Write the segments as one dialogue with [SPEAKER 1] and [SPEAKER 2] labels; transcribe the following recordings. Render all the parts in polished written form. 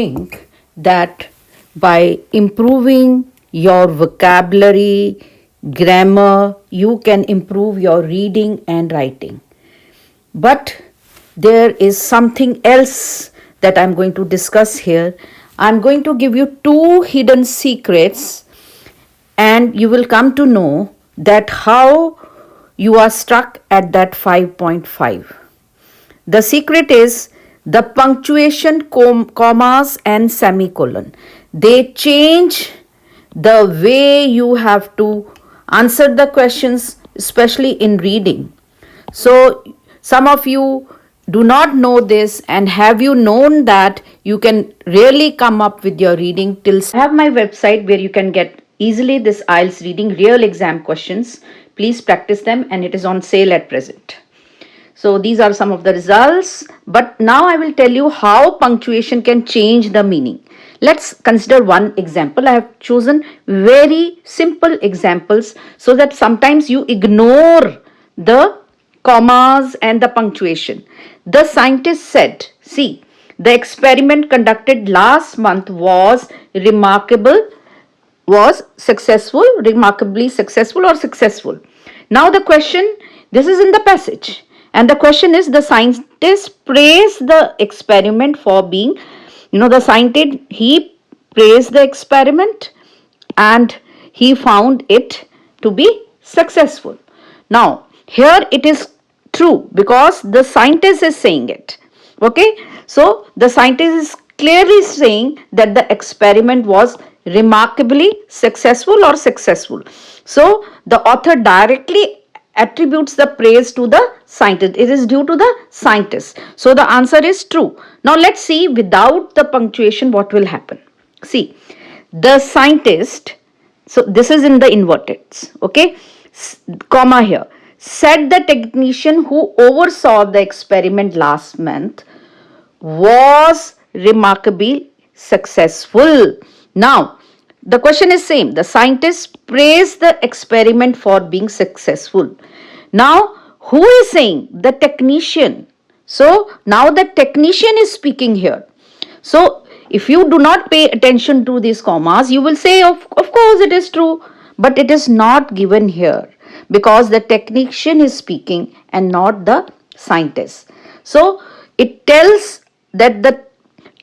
[SPEAKER 1] think that by improving your vocabulary, grammar, you can improve your reading and writing. But there is something else that I'm going to discuss here. I'm going to give you two hidden secrets, and you will come to know that how you are stuck at that 5.5. The secret is the punctuation, commas, and semicolon. They change the way you have to answer the questions, especially in reading. So, some of you do not know this, and have you known that you can really come up with your reading till. I have my website where you can get easily this IELTS reading real exam questions. Please practice them, and it is on sale at present. So these are some of the results, but now I will tell you how punctuation can change the meaning. Let's consider one example. I have chosen very simple examples so that sometimes you ignore the commas and the punctuation. The scientist said, see, the experiment conducted last month was remarkably successful or successful. Now the question, this is in the passage, and the question is, the scientist praised the experiment for being, the scientist, he praised the experiment and he found it to be successful. Now here it is true because the scientist is saying it. Okay, so the scientist is clearly saying that the experiment was remarkably successful or successful. So the author directly attributes the praise to the scientist. It is due to the scientist. So the answer is true. Now let's see without the punctuation what will happen. See, the scientist, so this is in the inverteds, okay, comma here, said the technician who oversaw the experiment last month was remarkably successful. Now, the question is same. The scientist praised the experiment for being successful. Now, who is saying? The technician. So, now the technician is speaking here. So, if you do not pay attention to these commas, you will say, of course it is true. But it is not given here because the technician is speaking and not the scientist. So, it tells that the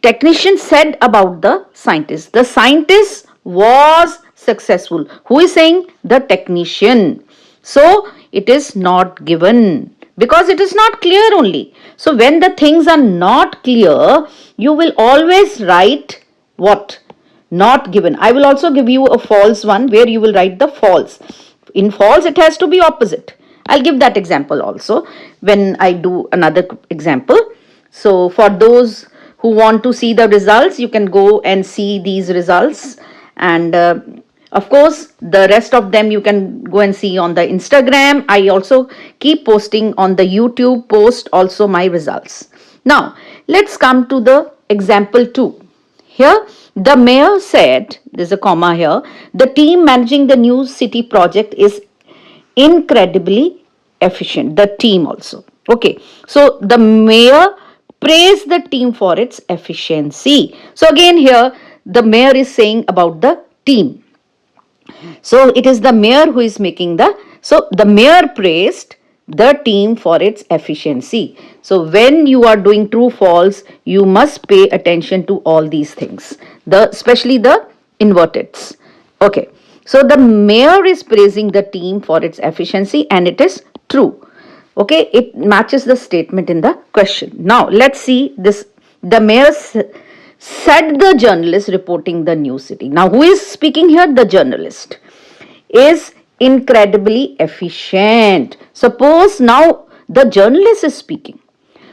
[SPEAKER 1] technician said about the scientist. The scientist was successful. Who is saying? The technician. So it is not given because it is not clear only. So when the things are not clear, you will always write what? Not given. I will also give you a false one where you will write the false. In false, it has to be opposite. I'll give that example also when I do another example. So for those who want to see the results, you can go and see these results, and of course the rest of them you can go and see on the Instagram. I also keep posting on the YouTube post also my results. Now let's come to the example 2. Here the mayor said, there's a comma here, the team managing the new city project is incredibly efficient. The team also. Okay, so the mayor praise the team for its efficiency. So again here the mayor is saying about the team. So it is the mayor who is making so the mayor praised the team for its efficiency. So when you are doing true false, you must pay attention to all these things, especially the inverteds. Okay, so the mayor is praising the team for its efficiency and it is true. Okay, it matches the statement in the question. Now let's see this. The mayor said the journalist reporting the new city. Now who is speaking here? The journalist is incredibly efficient. Suppose now the journalist is speaking.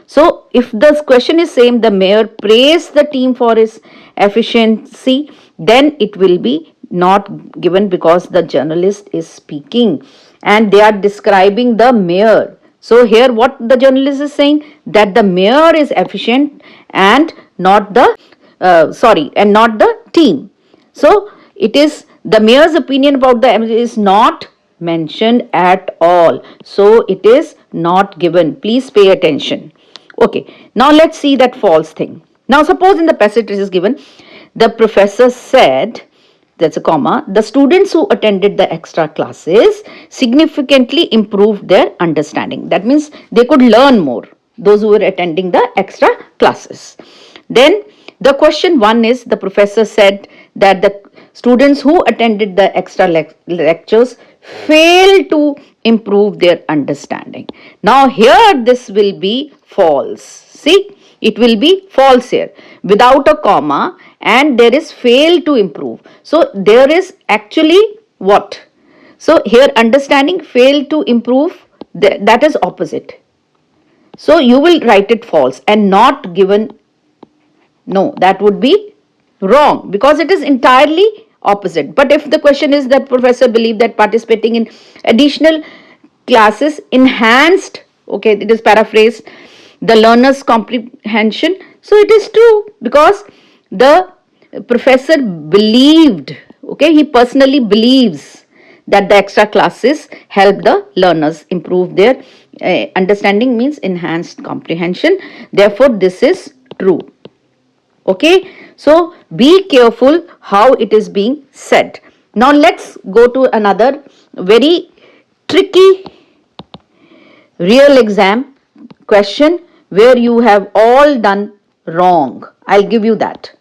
[SPEAKER 1] So if the question is same, the mayor praised the team for his efficiency, then it will be not given because the journalist is speaking and they are describing the mayor. So here what the journalist is saying, that the mayor is efficient and not the not the team. So it is the mayor's opinion about the is not mentioned at all. So it is not given. Please pay attention. Okay, now let's see that false thing. Now suppose in the passage it is given, the professor said, that's a comma, the students who attended the extra classes significantly improved their understanding. That means they could learn more, those who were attending the extra classes. Then the question 1 is, the professor said that the students who attended the extra lectures failed to improve their understanding. Now here this will be false. See, it will be false here without a comma, and there is fail to improve. So there is actually what? So here understanding, fail to improve, that is opposite. So you will write it false and not given. No, that would be wrong because it is entirely opposite. But if the question is that professor believed that participating in additional classes enhanced, okay, it is paraphrased, the learner's comprehension. So it is true because the professor believed, okay, he personally believes that the extra classes help the learners improve their understanding, means enhanced comprehension. Therefore, this is true. Okay, so be careful how it is being said. Now let's go to another very tricky real exam question where you have all done wrong. I'll give you that.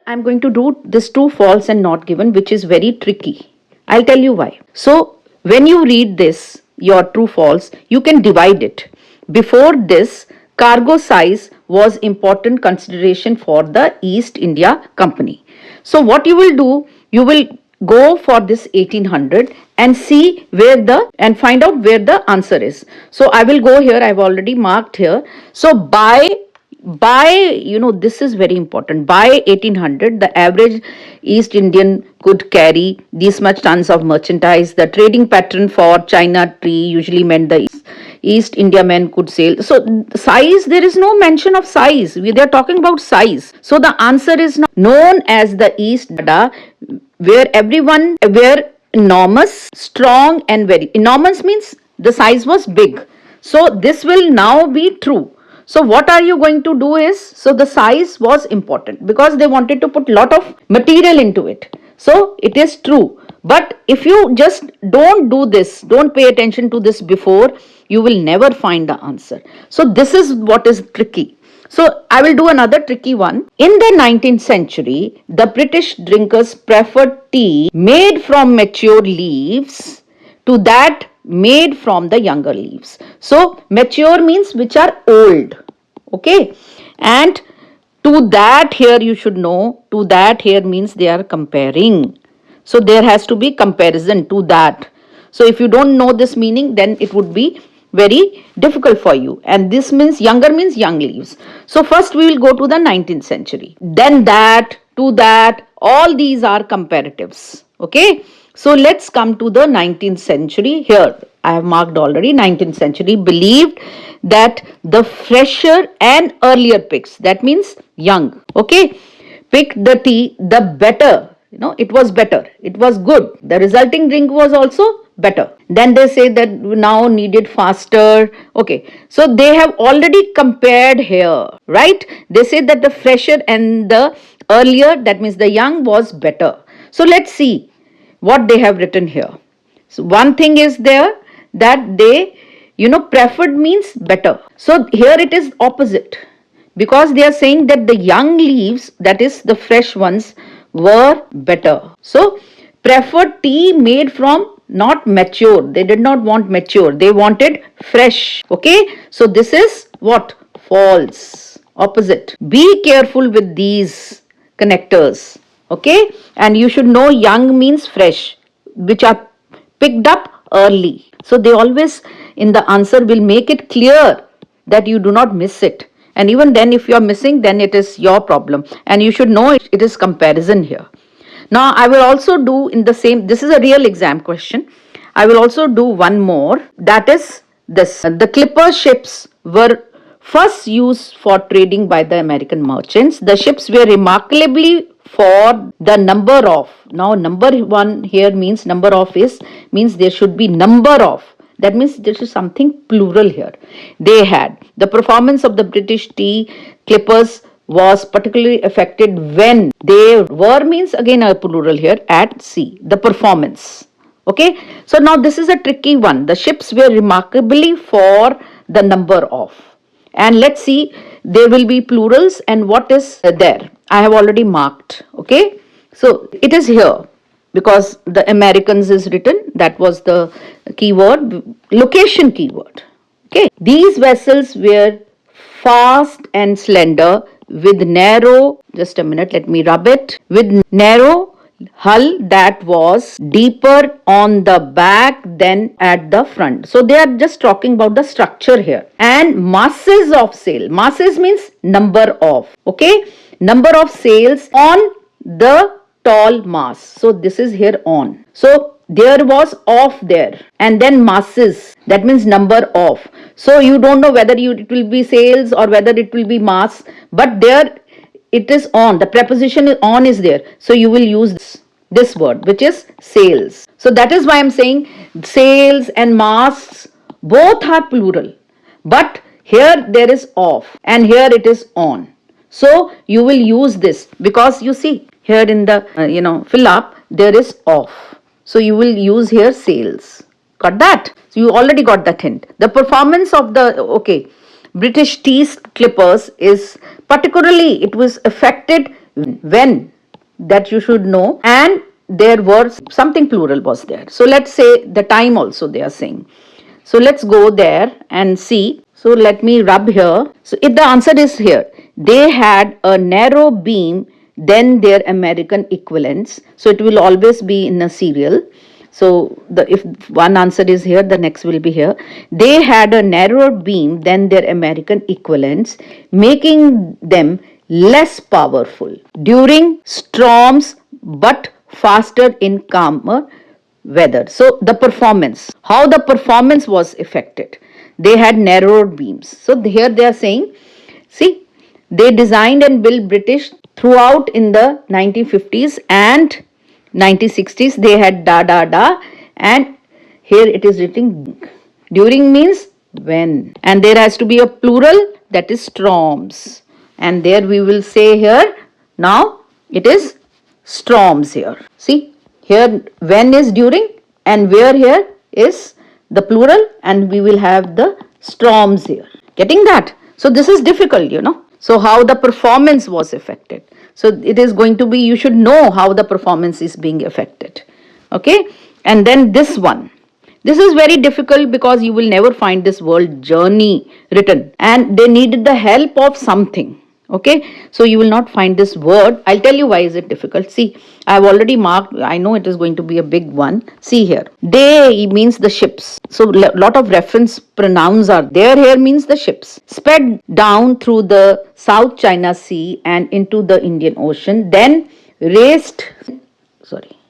[SPEAKER 1] I'm going to do this true, false and not given, which is very tricky. I'll tell you why. So when you read this, your true, false, you can divide it. Before this, cargo size was important consideration for the East India Company. So what you will do, you will go for this 1800 and see where and find out where the answer is. So I will go here, I've already marked here. So by this is very important, by 1800 the average East Indian could carry these much tons of merchandise. The trading pattern for China tea usually meant the East India men could sail. So size, there is no mention of size. They are talking about size. So the answer is not known as the East India, where everyone were enormous, strong and very enormous, means the size was big. So this will now be true. So what are you going to do is, so the size was important because they wanted to put lot of material into it. So it is true. But if you just don't do this, don't pay attention to this before, you will never find the answer. So this is what is tricky. So I will do another tricky one. In the 19th century, the British drinkers preferred tea made from mature leaves to that made from the younger leaves. So mature means which are old. Okay. And to that here you should know, to that here means they are comparing. So there has to be comparison to that. So if you don't know this meaning, then it would be very difficult for you. And this means younger means young leaves. So first we will go to the 19th century. Then that, to that, all these are comparatives. Okay. So let's come to the 19th century. Here I have marked already. 19th century believed that the fresher and earlier picks, that means young, okay, picked the tea, the better. It was better. It was good. The resulting drink was also better. Then they say that now needed faster. Okay. So they have already compared here, right? They say that the fresher and the earlier, that means the young, was better. So let's see what they have written here. So one thing is there that they, preferred means better. So here it is opposite because they are saying that the young leaves, that is the fresh ones, were better. So preferred tea made from not mature. They did not want mature. They wanted fresh. Okay. So this is what? False. Opposite. Be careful with these connectors. Okay. And you should know young means fresh, which are picked up early. So they always in the answer will make it clear that you do not miss it. And even then if you are missing, then it is your problem. And you should know it is comparison here. Now I will also do in the same, this is a real exam question. I will also do one more, that is this. The clipper ships were first used for trading by the American merchants. The ships were remarkably for the number of. Now number one here means number of means there should be number of. That means there is something plural here. They had. The performance of the British tea clippers was particularly affected when they were, means again a plural here, at sea, the performance. Okay, so now this is a tricky one. The ships were remarkably for the number of, and let's see, there will be plurals and what is there. I have already marked. Okay, so it is here because the Americans is written, that was the keyword, location keyword. Okay, these vessels were fast and slender with narrow, just a minute, let me rub it, with narrow hull that was deeper on the back than at the front. So they are just talking about the structure here. And masses of sail. Masses means number of. Okay, number of sails on the tall mast. So this is here on. So there was of there, and then masses, that means number of. So you don't know whether it will be sails or whether it will be mass, but there it is on. The preposition on is there. So you will use this word, which is sails. So that is why I'm saying sails and masts both are plural, but here there is of and here it is on. So you will use this because you see here in the fill up there is of. So you will use here sails. Got that? So you already got that hint. The performance of the British tea clippers is particularly, it was affected when, that you should know, and there were something plural was there. So let's say the time also they are saying. So let's go there and see. So let me rub here. So if the answer is here, they had a narrow beam than their American equivalents. So it will always be in a serial. So if one answer is here, the next will be here. They had a narrower beam than their American equivalents, making them less powerful during storms but faster in calmer weather. So the performance, how the performance was affected. They had narrower beams. So here they are saying, see, they designed and built British throughout in the 1950s and 1960s. They had and here it is written during means when, and there has to be a plural, that is storms, and there we will say here now it is storms here. See here when is during and where here is the plural, and we will have the storms here. Getting that? So this is difficult. So how the performance was affected. So it is going to be, you should know how the performance is being affected. Okay, and then this one. This is very difficult because you will never find this word journey written, and they needed the help of something. Okay, so you will not find this word. I'll tell you why is it difficult. See, I have already marked. I know it is going to be a big one. See here, they means the ships. So lot of reference pronouns are there. Here means the ships sped down through the South China Sea and into the Indian Ocean, then raced,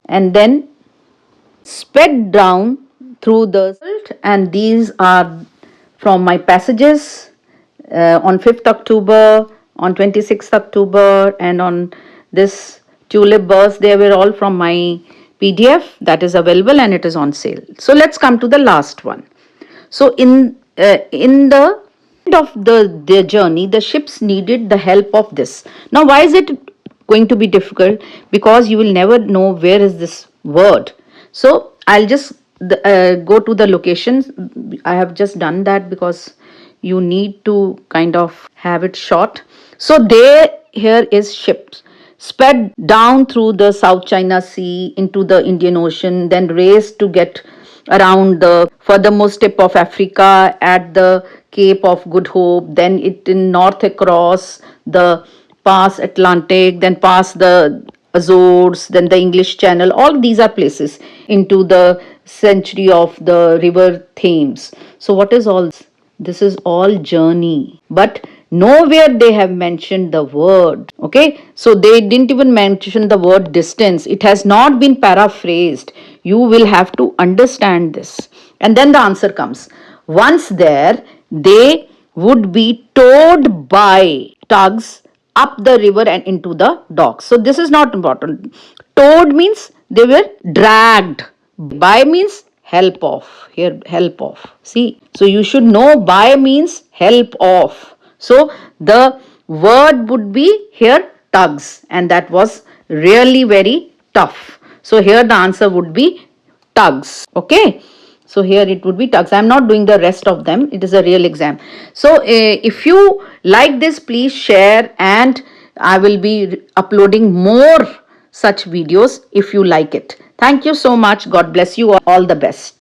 [SPEAKER 1] and then sped down through the, and these are from my passages on 5th October, on 26th October, and on this tulip burst. They were all from my PDF that is available and it is on sale. So let's come to the last one. So in the end of the journey, the ships needed the help of this. Now why is it going to be difficult? Because you will never know where is this word. So I'll just go to the locations. I have just done that because you need to kind of have it short. So there here is ships sped down through the South China Sea into the Indian Ocean, then raced to get around the furthermost tip of Africa at the Cape of Good Hope, then it in north across the past Atlantic, then past the Azores, then the English Channel. All these are places into the century of the river Thames. So what is all this? This is all journey, but nowhere they have mentioned the word. Okay, so they didn't even mention the word distance. It has not been paraphrased. You will have to understand this, and then the answer comes. Once there, they would be towed by tugs up the river and into the docks. So this is not important. Towed means they were dragged. By means help of. Here help of. See, so you should know by means help of. So the word would be here tugs, and that was really very tough. So here the answer would be tugs. Okay. So here it would be tugs. I am not doing the rest of them. It is a real exam. So if you like this, please share, and I will be uploading more such videos if you like it. Thank you so much. God bless you. All the best.